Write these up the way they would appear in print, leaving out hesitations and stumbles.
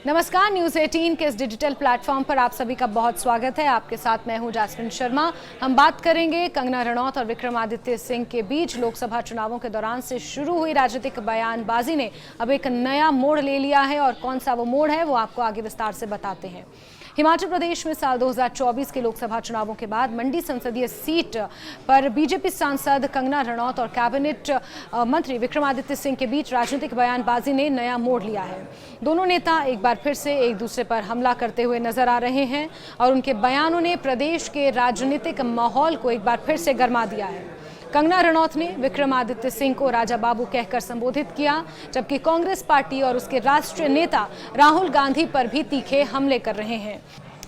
नमस्कार, न्यूज़ 18 के इस डिजिटल प्लेटफॉर्म पर आप सभी का बहुत स्वागत है। आपके साथ मैं हूं जास्मिन शर्मा। हम बात करेंगे कंगना रनौत और विक्रमादित्य सिंह के बीच लोकसभा चुनावों के दौरान से शुरू हुई राजनीतिक बयानबाजी ने अब एक नया मोड़ ले लिया है और कौन सा वो मोड़ है वो आपको आगे विस्तार से बताते हैं। हिमाचल प्रदेश में साल 2024 के लोकसभा चुनावों के बाद मंडी संसदीय सीट पर बीजेपी सांसद कंगना रनौत और कैबिनेट मंत्री विक्रमादित्य सिंह के बीच राजनीतिक बयानबाजी ने नया मोड़ लिया है। दोनों नेता एक बार फिर से एक दूसरे पर हमला करते हुए नजर आ रहे हैं और उनके बयानों ने प्रदेश के राजनीतिक माहौल को एक बार फिर से गरमा दिया है। कंगना रनौत ने विक्रमादित्य सिंह को राजा बाबू कहकर संबोधित किया, जबकि कांग्रेस पार्टी और उसके राष्ट्रीय नेता राहुल गांधी पर भी तीखे हमले कर रहे हैं।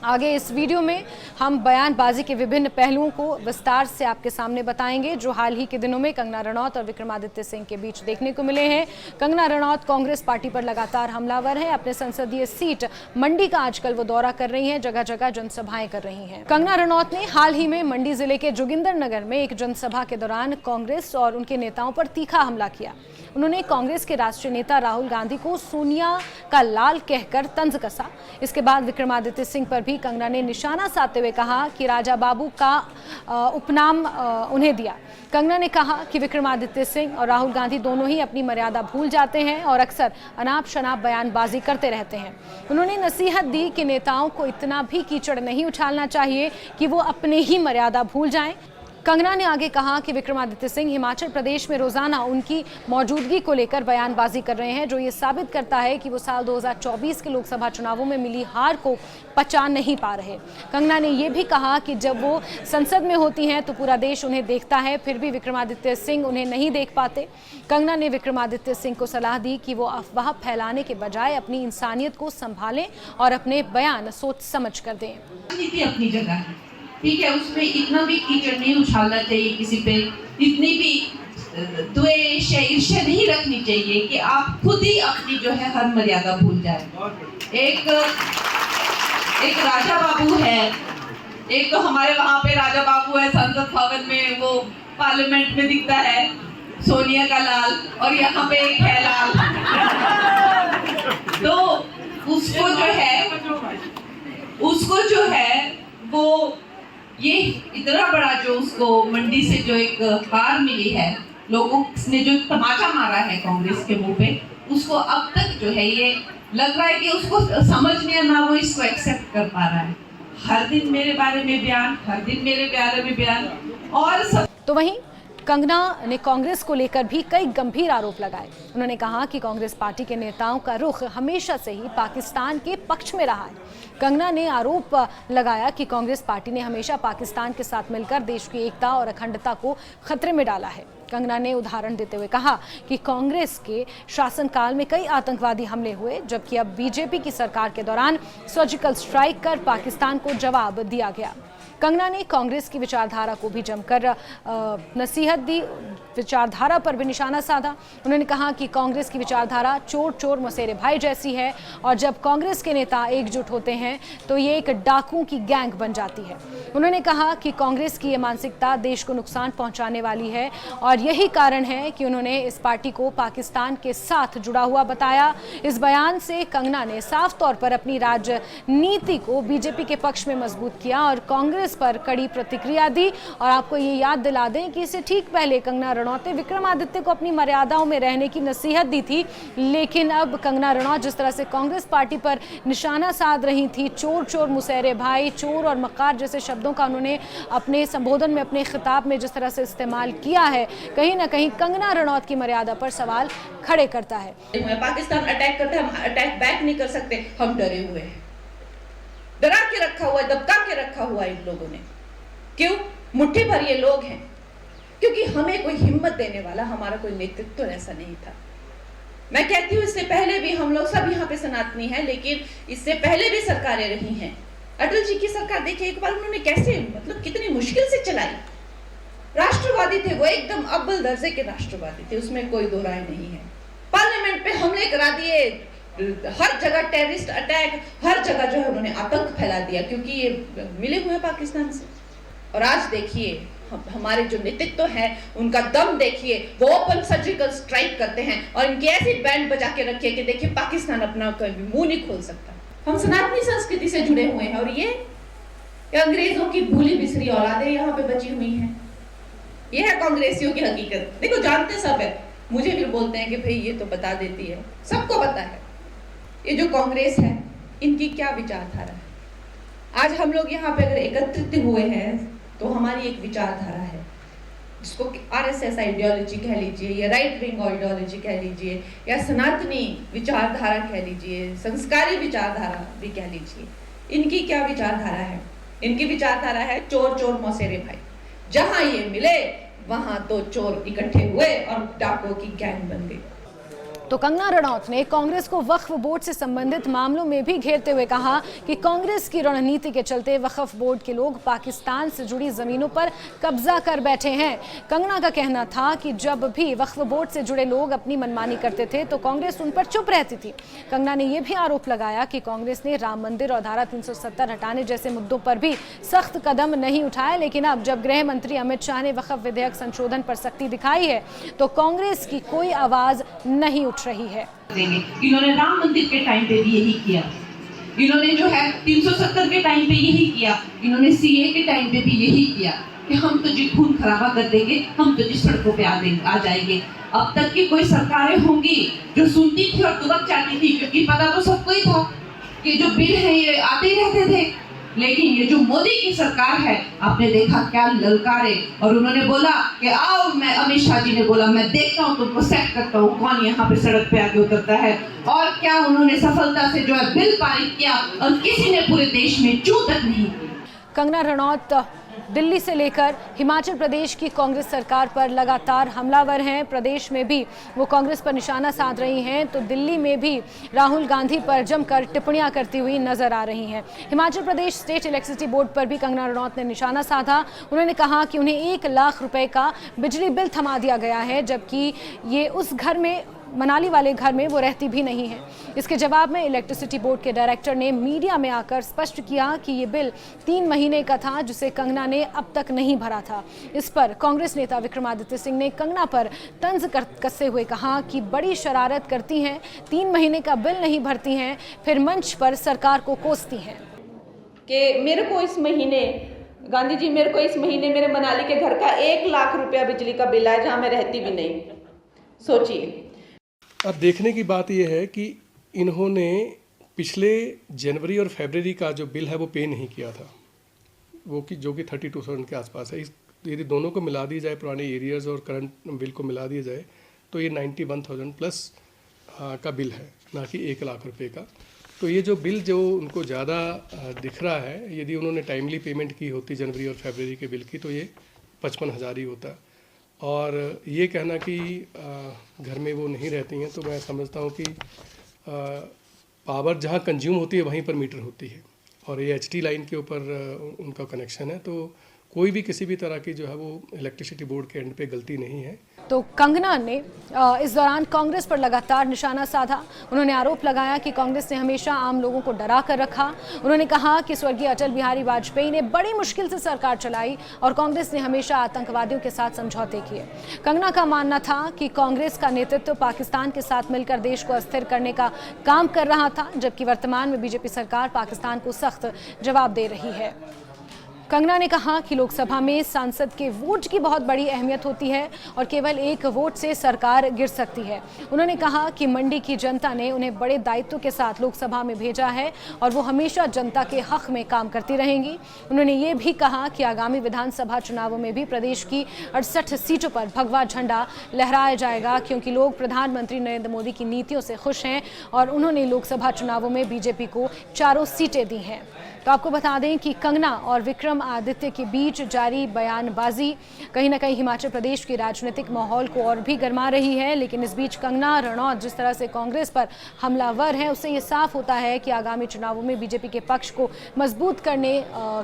आगे इस वीडियो में हम बयानबाजी के विभिन्न पहलुओं को विस्तार से आपके सामने बताएंगे जो हाल ही के दिनों में कंगना रनौत और विक्रमादित्य सिंह के बीच देखने को मिले हैं। कंगना रनौत कांग्रेस पार्टी पर लगातार हमलावर हैं। अपने संसदीय सीट मंडी का आजकल वो दौरा कर रही हैं, जगह जगह जनसभाएं कर रही हैं। कंगना रनौत ने हाल ही में मंडी जिले के जोगिंदरनगर में एक जनसभा के दौरान कांग्रेस और उनके नेताओं पर तीखा हमला किया। उन्होंने कांग्रेस के राष्ट्रीय नेता राहुल गांधी को सोनिया का लाल कहकर तंज कसा। इसके बाद विक्रमादित्य सिंह पर भी कंगना ने निशाना साधते हुए कहा कि राजा बाबू का उपनाम उन्हें दिया। कंगना ने कहा कि विक्रमादित्य सिंह और राहुल गांधी दोनों ही अपनी मर्यादा भूल जाते हैं और अक्सर अनाप शनाप बयानबाजी करते रहते हैं। उन्होंने नसीहत दी कि नेताओं को इतना भी कीचड़ नहीं उछालना चाहिए कि वो अपने ही मर्यादा भूल जाएं। कंगना ने आगे कहा कि विक्रमादित्य सिंह हिमाचल प्रदेश में रोजाना उनकी मौजूदगी को लेकर बयानबाजी कर रहे हैं, जो ये साबित करता है कि वो साल 2024 के लोकसभा चुनावों में मिली हार को पचा नहीं पा रहे। कंगना ने यह भी कहा कि जब वो संसद में होती हैं तो पूरा देश उन्हें देखता है, फिर भी विक्रमादित्य सिंह उन्हें नहीं देख पाते। कंगना ने विक्रमादित्य सिंह को सलाह दी कि वो अफवाह फैलाने के बजाय अपनी इंसानियत को संभालें और अपने बयान सोच समझ कर दें। अपनी जगह है, ठीक है, उसमें इतना भी कीचड़ नहीं उछालना चाहिए, किसी पे इतनी भी द्वेष या ईर्ष्या नहीं रखनी चाहिए कि आप खुद ही अपनी जो है हर मर्यादा भूल जाए। एक राजा बाबू है, एक तो हमारे वहाँ पे राजा बाबू है संसद भवन में, वो पार्लियामेंट में दिखता है सोनिया का लाल, और यहाँ पे एक है लाल। तो उसको जो है वो ये इतना बड़ा जो उसको मंडी से जो एक हार मिली है, लोगों ने जो तमाचा मारा है कांग्रेस के मुंह पे, उसको अब तक जो है ये लग रहा है कि उसको समझ नहीं, ना वो इसको एक्सेप्ट कर पा रहा है। हर दिन मेरे बारे में बयान, हर दिन मेरे बारे में बयान। और सब तो वहीं कंगना ने कांग्रेस को लेकर भी कई गंभीर आरोप लगाए। उन्होंने कहा कि कांग्रेस पार्टी के नेताओं का रुख हमेशा से ही पाकिस्तान के पक्ष में रहा है। कंगना ने आरोप लगाया कि कांग्रेस पार्टी ने हमेशा पाकिस्तान के साथ मिलकर देश की एकता और अखंडता को खतरे में डाला है। कंगना ने उदाहरण देते हुए कहा कि कांग्रेस के शासनकाल में कई आतंकवादी हमले हुए, जबकि अब बीजेपी की सरकार के दौरान सर्जिकल स्ट्राइक कर पाकिस्तान को जवाब दिया गया। कंगना ने कांग्रेस की विचारधारा को भी जमकर नसीहत दी, विचारधारा पर भी निशाना साधा। उन्होंने कहा कि कांग्रेस की विचारधारा चोर चोर मसेरे भाई जैसी है और जब कांग्रेस के नेता एकजुट होते हैं तो ये एक डाकुओं की गैंग बन जाती है। उन्होंने कहा कि कांग्रेस की ये मानसिकता देश को नुकसान पहुंचाने वाली है और यही कारण है कि उन्होंने इस पार्टी को पाकिस्तान के साथ जुड़ा हुआ बताया। इस बयान से कंगना ने साफ तौर पर अपनी राजनीति को बीजेपी के पक्ष में मजबूत किया और कांग्रेस पर कड़ी प्रतिक्रिया दी। और आपको ये याद दिला दें कि इससे ठीक पहले कंगना रनौत ने विक्रमादित्य को अपनी मर्यादाओं में रहने की नसीहत दी थी, लेकिन अब कंगना रनौत जिस तरह से कांग्रेस पार्टी पर निशाना साध रही थी, चोर चोर मुसेरे भाई, चोर और मक्कार जैसे शब्दों का उन्होंने अपने संबोधन में, अपने खिताब में जिस तरह से इस्तेमाल किया है, कहीं ना कहीं कंगना रनौत की मर्यादा पर सवाल खड़े करता है। पाकिस्तान अटैक करता है, हम अटैक बैक नहीं कर सकते, हम डरे हुए हैं, डरा के रखा हुआ है, दबका के रखा हुआ है इन लोगों ने। क्यों? मुट्ठी भर ये लोग हैं, क्योंकि हमें कोई हिम्मत देने वाला हमारा कोई नेतृत्व ऐसा नहीं था। मैं कहती हूँ इससे पहले भी हम लोग सब यहाँ पे सनातनी हैं, लेकिन इससे पहले भी सरकारें रही हैं। अटल जी की सरकार देखिए एक बार उन्होंने कैसे, मतलब कितनी मुश्किल से चलाई। राष्ट्रवादी थे वो, एकदम अव्वल दर्जे के राष्ट्रवादी थे, उसमें कोई दो राय नहीं है। पार्लियामेंट पे हमले करा दिए, हर जगह टेररिस्ट अटैक, हर जगह जो है उन्होंने आतंक फैला दिया, क्योंकि ये मिले हुए हैं पाकिस्तान से। और आज देखिए हमारे जो नेतृत्व है उनका दम देखिए, वो ओपन सर्जिकल स्ट्राइक करते हैं और इनकी ऐसी बैंड बजा के रखिए कि देखिए पाकिस्तान अपना कभी मुंह नहीं खोल सकता। हम सनातनी संस्कृति से जुड़े हुए हैं और ये अंग्रेजों की भूली बिसरी औलादें यहाँ पे बची हुई हैं। ये है कांग्रेसियों की हकीकत। देखो जानते सब है, मुझे भी बोलते हैं कि भाई ये तो बता देती है, सबको पता है ये जो कांग्रेस है इनकी क्या विचारधारा है। आज हम लोग यहाँ पे अगर एकत्रित हुए हैं तो हमारी एक विचारधारा है जिसको आरएसएस आइडियोलॉजी कह लीजिए या राइट विंग आइडियोलॉजी कह लीजिए या सनातनी विचारधारा कह लीजिए, संस्कारी विचारधारा भी कह लीजिए। इनकी क्या विचारधारा है? इनकी विचारधारा है चोर चोर मौसेरे भाई, जहां ये मिले वहां तो चोर इकट्ठे हुए और डाकुओं की गैंग बन गई। तो कंगना रनौत ने कांग्रेस को वक्फ बोर्ड से संबंधित मामलों में भी घेरते हुए कहा कि कांग्रेस की रणनीति के चलते वक्फ बोर्ड के लोग पाकिस्तान से जुड़ी जमीनों पर कब्जा कर बैठे हैं। कंगना का कहना था कि जब भी वक्फ बोर्ड से जुड़े लोग अपनी मनमानी करते थे तो कांग्रेस उन पर चुप रहती थी। कंगना ने यह भी आरोप लगाया कि कांग्रेस ने राम मंदिर और धारा 370 हटाने जैसे मुद्दों पर भी सख्त कदम नहीं उठाए, लेकिन अब जब गृह मंत्री अमित शाह ने वक्फ विधेयक संशोधन पर सख्ती दिखाई है तो कांग्रेस की कोई आवाज नहीं उठ रही है। इन्होंने राम मंदिर के टाइम पे भी यही किया, इन्होंने जो है 370 के टाइम पे यही किया, इन्होंने सीए के टाइम पे भी यही किया कि हम तो जी खून खराबा कर देंगे, हम तो जी सड़कों पे आ जाएंगे। अब तक की कोई सरकारें होंगी जो सुनती थी और तुरंत चाहती थी, क्योंकि पता तो सबको ही था कि जो बिल है ये आते ही रहते थे। लेकिन ये जो मोदी की सरकार है, आपने देखा क्या ललकारे, और उन्होंने बोला कि आओ, मैं अमित शाह जी ने बोला मैं देखता हूँ तुमको सेट करता हूँ कौन यहाँ पे सड़क पे आगे उतरता है। और क्या उन्होंने सफलता से जो है बिल पारित किया और किसी ने पूरे देश में चू तक नहीं की। कंगना रनौत दिल्ली से लेकर हिमाचल प्रदेश की कांग्रेस सरकार पर लगातार हमलावर हैं। प्रदेश में भी वो कांग्रेस पर निशाना साध रही हैं, तो दिल्ली में भी राहुल गांधी पर जमकर टिप्पणियां करती हुई नजर आ रही हैं। Himachal Pradesh state electricity board पर भी कंगना रनौत ने निशाना साधा। उन्होंने कहा कि उन्हें 1 लाख रुपए का बिजली बिल थमा दिया गया है, जबकि ये उस घर में, मनाली वाले घर में वो रहती भी नहीं है। इसके जवाब में इलेक्ट्रिसिटी बोर्ड के डायरेक्टर ने मीडिया में आकर स्पष्ट किया कि ये बिल 3 महीने का था जिसे कंगना ने अब तक नहीं भरा था। इस पर कांग्रेस नेता विक्रमादित्य सिंह ने कंगना पर तंज कसते हुए कहा कि बड़ी शरारत करती हैं, 3 महीने का बिल नहीं भरती हैं, फिर मंच पर सरकार को कोसती हैं कि मेरे को इस महीने, गांधी जी मेरे को इस महीने मेरे मनाली के घर का 1 लाख रुपया बिजली का बिल आया जहाँ मैं रहती भी नहीं। सोचिए। अब देखने की बात यह है कि इन्होंने पिछले जनवरी और फरवरी का जो बिल है वो पे नहीं किया था, वो कि जो कि 32,000 के आसपास है। यदि दोनों को मिला दी जाए, पुराने एरियर्स और करंट बिल को मिला दिया जाए, तो ये 91,000 प्लस का बिल है, ना कि 1 लाख रुपए का। तो ये जो बिल जो उनको ज़्यादा दिख रहा है, यदि उन्होंने टाइमली पेमेंट की होती जनवरी और फरवरी के बिल की, तो ये 55,000 ही होता। और ये कहना कि घर में वो नहीं रहती हैं, तो मैं समझता हूँ कि पावर जहाँ कंज्यूम होती है वहीं पर मीटर होती है, और ये HT लाइन के ऊपर उनका कनेक्शन है, तो कोई भी किसी भी तरह की जो है वो इलेक्ट्रिसिटी बोर्ड के एंड पे गलती नहीं है। तो कंगना ने इस दौरान कांग्रेस पर लगातार निशाना साधा। उन्होंने आरोप लगाया कि कांग्रेस ने हमेशा आम लोगों को डरा कर रखा। उन्होंने कहा कि स्वर्गीय अटल बिहारी वाजपेयी ने बड़ी मुश्किल से सरकार चलाई और कांग्रेस ने हमेशा आतंकवादियों के साथ समझौते किए। कंगना का मानना था कि कांग्रेस का नेतृत्व पाकिस्तान के साथ मिलकर देश को अस्थिर करने का काम कर रहा था, जबकि वर्तमान में बीजेपी सरकार पाकिस्तान को सख्त जवाब दे रही है। कंगना ने कहा कि लोकसभा में सांसद के वोट की बहुत बड़ी अहमियत होती है और केवल 1 वोट से सरकार गिर सकती है। उन्होंने कहा कि मंडी की जनता ने उन्हें बड़े दायित्व के साथ लोकसभा में भेजा है और वो हमेशा जनता के हक में काम करती रहेंगी। उन्होंने ये भी कहा कि आगामी विधानसभा चुनावों में भी प्रदेश की 68 सीटों पर भगवा झंडा लहराया जाएगा, क्योंकि लोग प्रधानमंत्री नरेंद्र मोदी की नीतियों से खुश हैं और उन्होंने लोकसभा चुनावों में बीजेपी को 4 सीटें दी हैं। तो आपको बता दें कि कंगना और विक्रमादित्य के बीच जारी बयानबाजी कहीं ना कहीं हिमाचल प्रदेश के राजनीतिक माहौल को और भी गरमा रही है। लेकिन इस बीच कंगना रनौत जिस तरह से कांग्रेस पर हमलावर हैं, उससे ये साफ होता है कि आगामी चुनावों में बीजेपी के पक्ष को मजबूत करने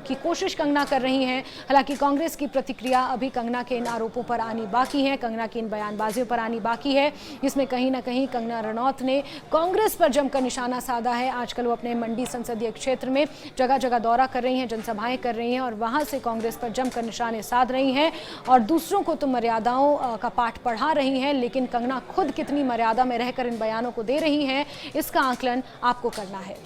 की कोशिश कंगना कर रही हैं। हालांकि कांग्रेस की प्रतिक्रिया अभी कंगना के इन आरोपों पर आनी बाकी है, कंगना की इन बयानबाजियों पर आनी बाकी है, जिसमें कहीं ना कहीं कंगना रनौत ने कांग्रेस पर जमकर निशाना साधा है। आजकल वो अपने मंडी संसदीय क्षेत्र में जगह जगह दौरा कर रही हैं, जनसभाएं कर रही हैं हैं और वहां से कांग्रेस पर जमकर निशाने साध रही हैं और दूसरों को तो मर्यादाओं का पाठ पढ़ा रही हैं, लेकिन कंगना खुद कितनी मर्यादा में रहकर इन बयानों को दे रही हैं, इसका आकलन आपको करना है।